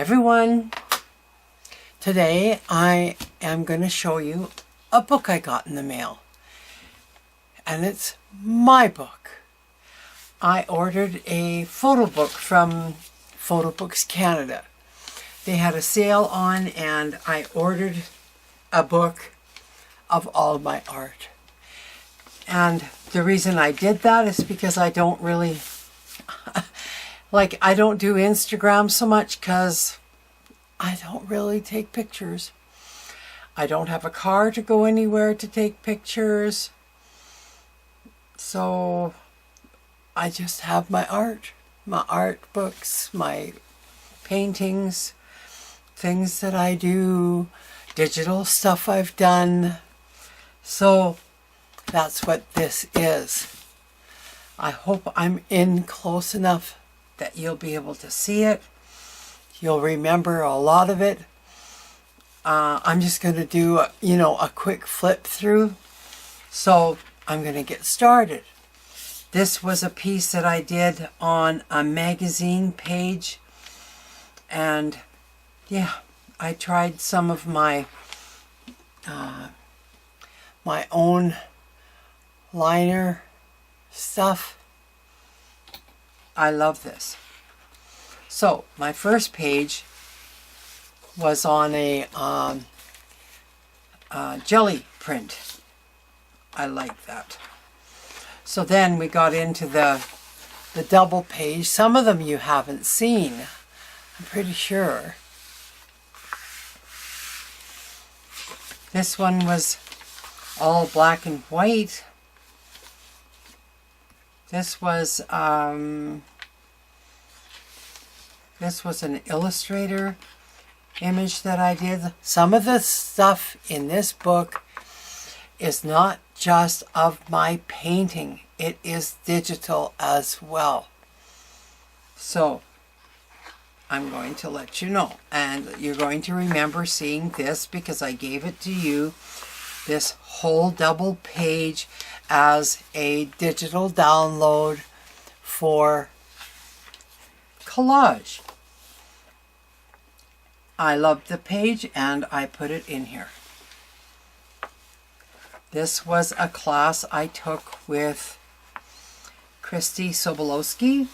everyone. Today I am going to show you a book I got in the mail. And it's my book. I ordered a photo book from Photo Books Canada. They had a sale on and I ordered a book of all my art. And the reason I did that is because I don't really, I don't do Instagram so much because I don't really take pictures. I don't have a car to go anywhere to take pictures. So I just have my art books, my paintings, things that I do, digital stuff I've done. So that's what this is. I hope I'm in close enough that you'll be able to see it. You'll remember a lot of it. I'm just going to do a quick flip through. So I'm going to get started. This was a piece that I did on a magazine page. And yeah, I tried some of my own liner stuff. I love this. So my first page was on a jelly print. I like that. So then we got into the double page. Some of them you haven't seen, I'm pretty sure. This one was all black and white. This was an illustrator image that I did. Some of the stuff in this book is not just of my painting. It is digital as well. So I'm going to let you know. And you're going to remember seeing this because I gave it to you, this whole double page, as a digital download for collage. I loved the page and I put it in here. This was a class I took with Christy Sobolowski.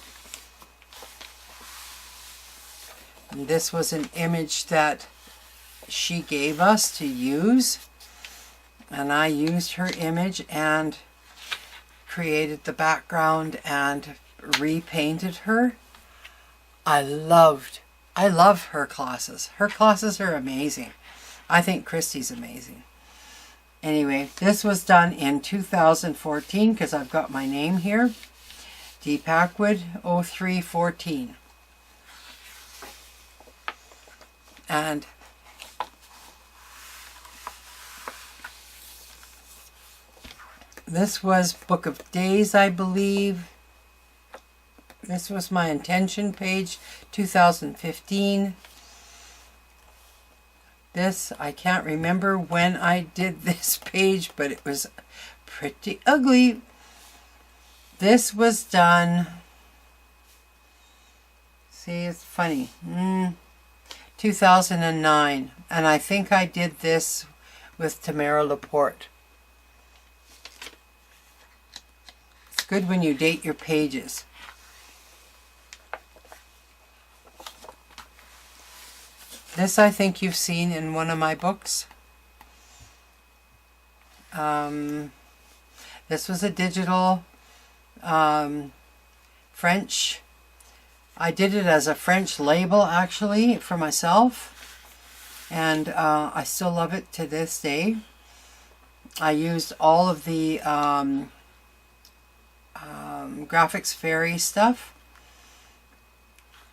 And this was an image that she gave us to use. And I used her image and created the background and repainted her. I love her classes. Her classes are amazing. I think Christy's amazing. Anyway, this was done in 2014 because I've got my name here. D. Packwood 0314. And this was Book of Days, I believe. This was my intention page, 2015. This, I can't remember when I did this page, but it was pretty ugly. This was done, see, it's funny, 2009. And I think I did this with Tamara Laporte. It's good when you date your pages. This I think you've seen in one of my books. This was a digital French. I did it as a French label actually for myself. And I still love it to this day. I used all of the Graphics Fairy stuff.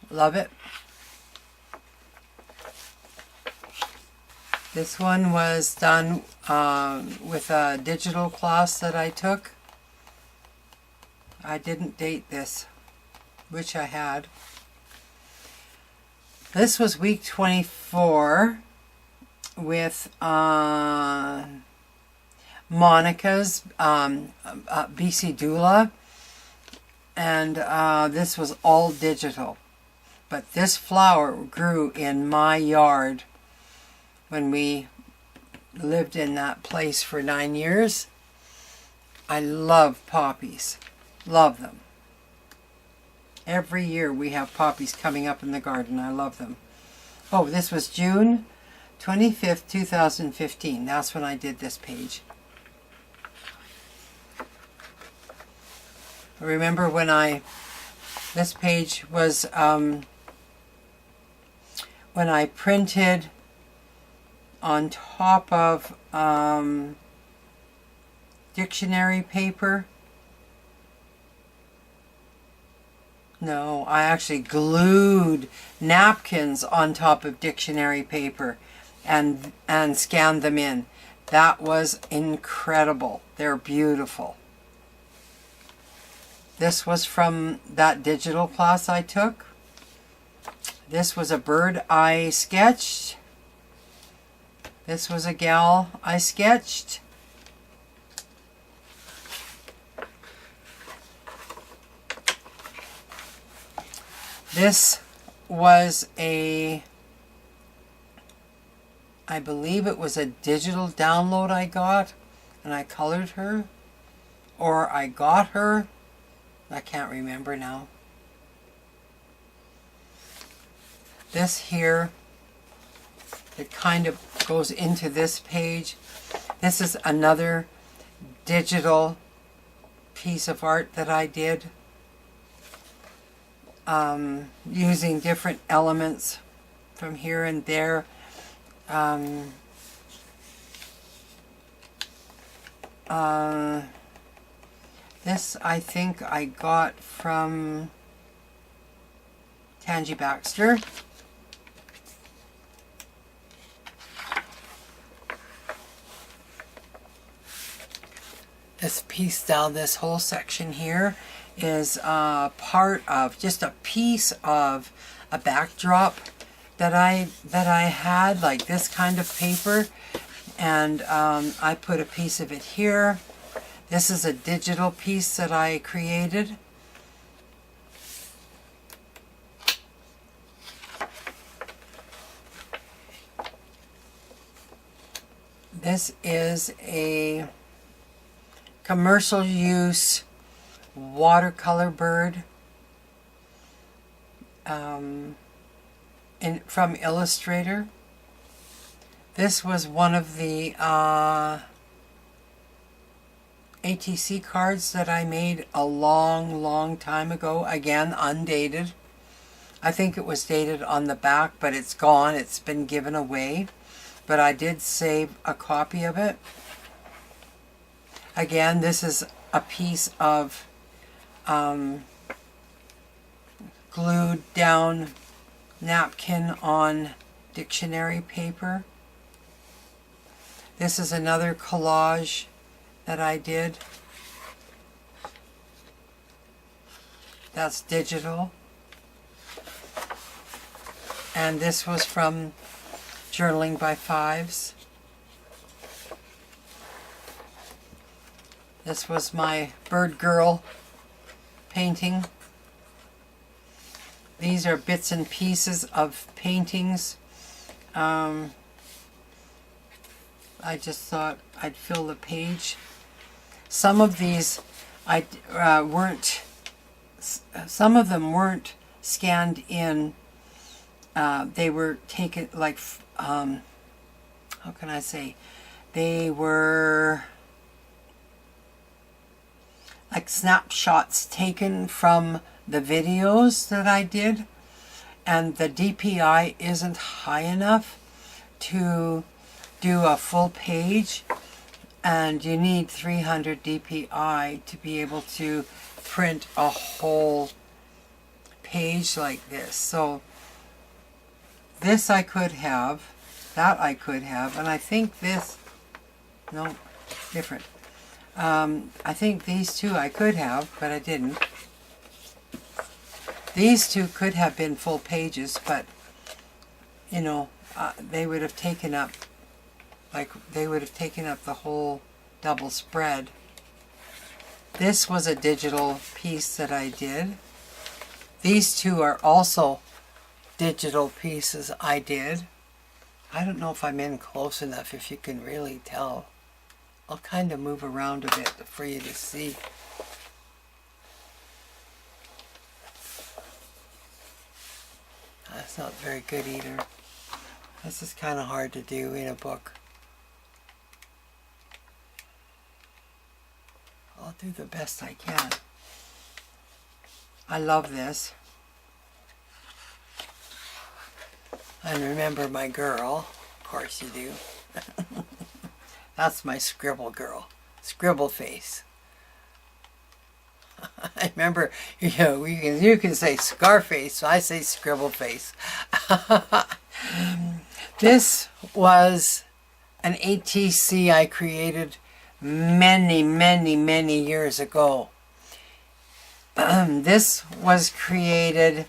Love it. This one was done with a digital class that I took. I didn't date this, which I had. This was week 24 with Monica's BC Doula, and this was all digital. But this flower grew in my yard when we lived in that place for 9 years. I love poppies. Love them. Every year we have poppies coming up in the garden. I love them. Oh, this was June 25th, 2015. That's when I did this page. Remember when this page was when I printed on top of dictionary paper. No, I actually glued napkins on top of dictionary paper and scanned them in. That was incredible. They're beautiful. This was from that digital class I took. This was a bird I sketched. This was a gal I sketched. This was I believe it was a digital download I got, and I colored her, or I got her. I can't remember now. This here, it kind of goes into this page. This is another digital piece of art that I did, using different elements from here and there. This I think I got from Tangi Baxter. This piece down, this whole section here, is part of just a piece of a backdrop that I had, like this kind of paper, and I put a piece of it here. This is a digital piece that I created. This is a commercial use watercolor bird from Illustrator. This was one of the ATC cards that I made a long time ago. Again, undated. I think it was dated on the back, but it's gone. It's been given away. But I did save a copy of it. Again, this is a piece of glued down napkin on dictionary paper. This is another collage that I did. That's digital. And this was from Journaling by Fives. This was my bird girl painting. These are bits and pieces of paintings. I just thought I'd fill the page. Some of these some of them weren't scanned in. They were taken like, how can I say? They were like snapshots taken from the videos that I did, and the DPI isn't high enough to do a full page, and you need 300 DPI to be able to print a whole page like this. So this I could have, that I could have, and I think this, no, different. I think these two I could have, but I didn't. These two could have been full pages, but, you know, they would have taken up, the whole double spread. This was a digital piece that I did. These two are also digital pieces I did. I don't know if I'm in close enough, if you can really tell. I'll kind of move around a bit for you to see. That's not very good either. This is kind of hard to do in a book. I'll do the best I can. I love this. And remember my girl. Of course you do. That's my scribble girl. Scribble face. I remember, you can say Scarface, so I say scribble face. This was an ATC I created many, many, many years ago. This was created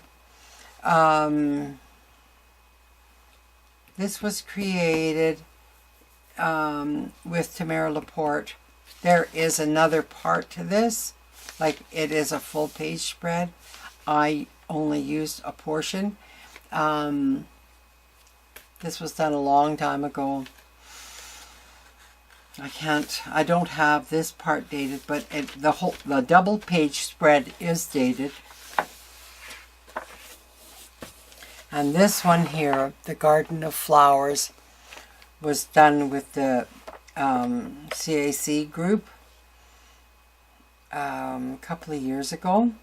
with Tamara Laporte. There is another part to this, like it is a full page spread. I only used a portion. This was done a long time ago. I don't have this part dated, but the double page spread is dated. And this one here, the Garden of Flowers, was done with the CAC group a couple of years ago.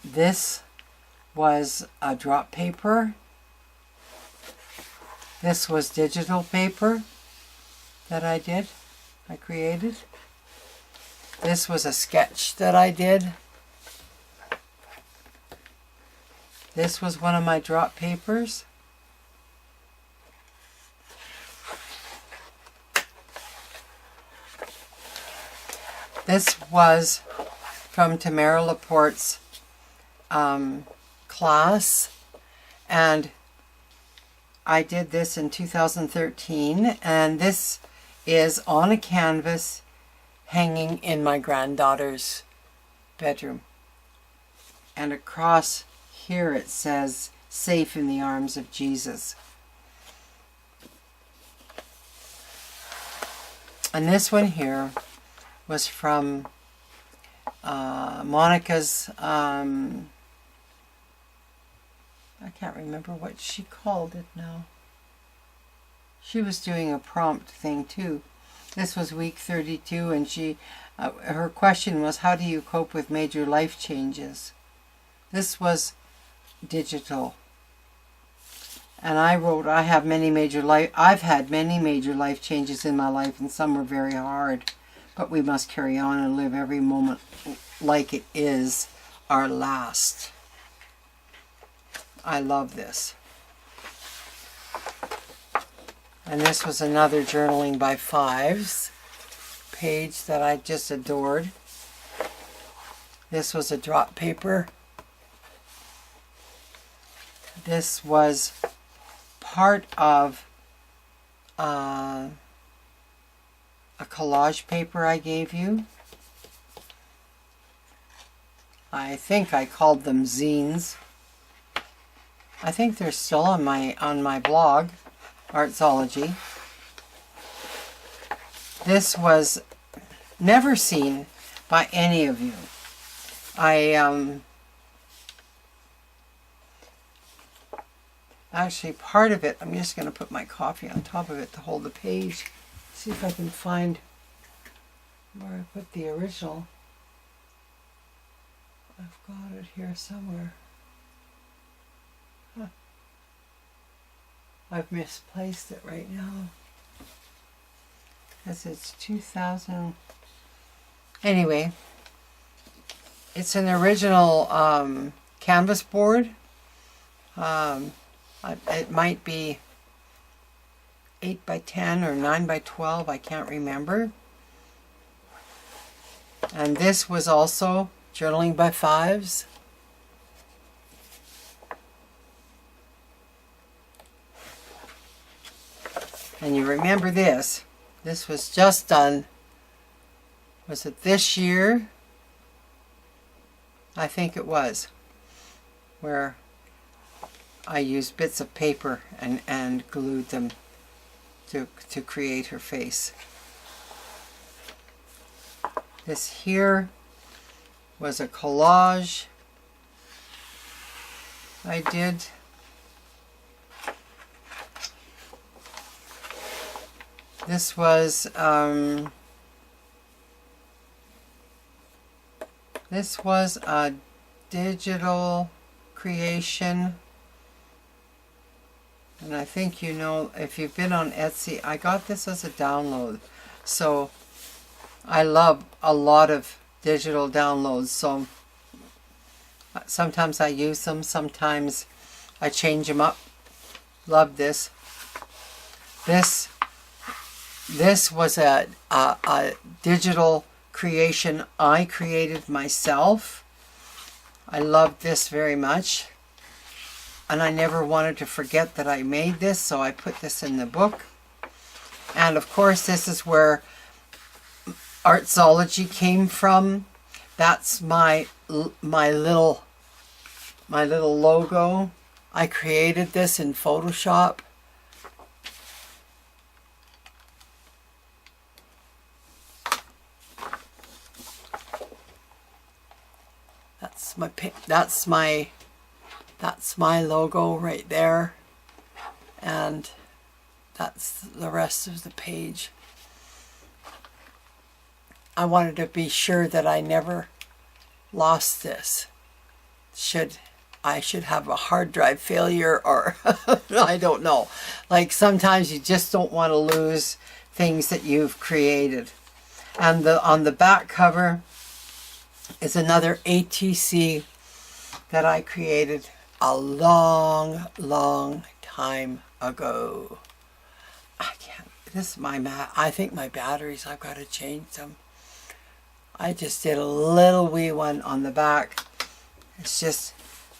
This was a drop paper. This was digital paper that I created. This was a sketch that I did. This was one of my drop papers. This was from Tamara Laporte's class, and I did this in 2013, and this is on a canvas hanging in my granddaughter's bedroom. And across here it says, "Safe in the arms of Jesus." And this one here was from Monica's, I can't remember what she called it now. She was doing a prompt thing too. This was week 32, and her question was, how do you cope with major life changes? This was digital. And I wrote, I've had many major life changes in my life, and some were very hard. But we must carry on and live every moment like it is our last. I love this. And this was another Journaling by Fives page that I just adored. This was a drop paper. This was part of a collage paper I gave you. I think I called them zines. I think they're still on my blog, Artzology. This was never seen by any of you. Actually, part of it, I'm just going to put my coffee on top of it to hold the page. See if I can find where I put the original. I've got it here somewhere. Huh. I've misplaced it right now. Because it's 2000. Anyway, it's an original canvas board. It might be 8 by 10 or 9 by 12, I can't remember. And this was also Journaling by Fives. And you remember this. This was just done, was it this year? I think it was. where I used bits of paper and glued them to create her face. This here was a collage I did. This was a digital creation, and I think you know, if you've been on Etsy, I got this as a download. So I love a lot of digital downloads, so sometimes I use them, sometimes I change them up. Love this. This was a digital creation I created myself. I love this very much, and I never wanted to forget that I made this, so I put this in the book. And of course, this is where artzology came from. That's my little logo. I created this in Photoshop. That's my logo right there, and that's the rest of the page. I wanted to be sure that I never lost this. I should have a hard drive failure, or I don't know. Like, sometimes you just don't want to lose things that you've created. And on the back cover is another ATC that I created a long time ago. I think my batteries, I've got to change them. I just did a little wee one on the back. It's just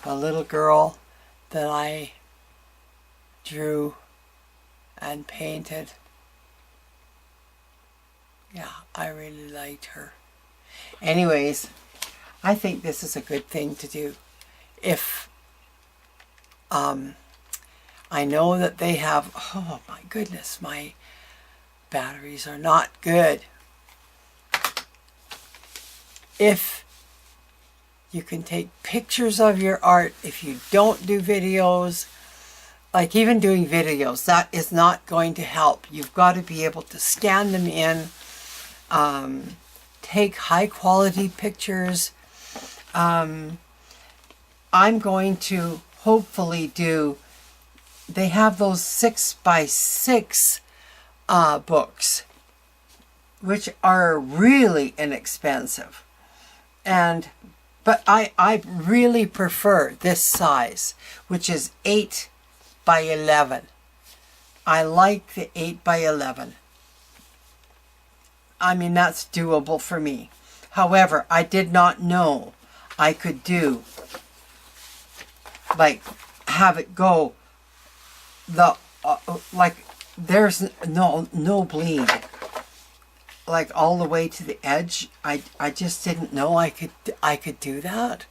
a little girl that I drew and painted. Yeah, I really liked her. Anyways, I think this is a good thing to do. If I know that they have, oh my goodness, my batteries are not good. If you can take pictures of your art, if you don't do videos, like even doing videos, that is not going to help. You've got to be able to scan them in, take high quality pictures. I'm going to hopefully do, they have those 6x6 books, which are really inexpensive. But I really prefer this size, which is 8x11. I like the 8x11. I mean, that's doable for me. However, I did not know I could do, like, have it go like there's no bleed, like all the way to the edge. I just didn't know I could do that.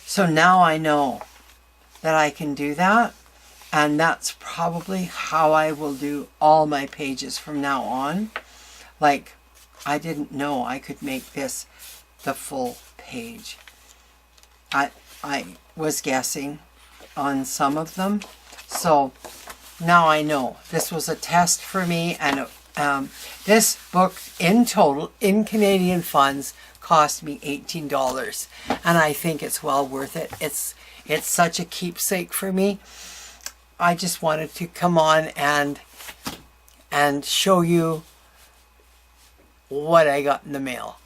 So now I know that I can do that, and that's probably how I will do all my pages from now on. Like, I didn't know I could make this the full page. I was guessing on some of them, so now I know. This was a test for me, and this book in total, in Canadian funds, cost me $18, and I think it's well worth it. It's such a keepsake for me. I just wanted to come on and show you what I got in the mail.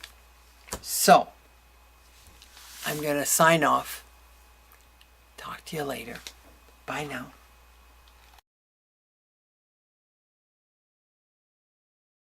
So I'm going to sign off. Talk to you later. Bye now.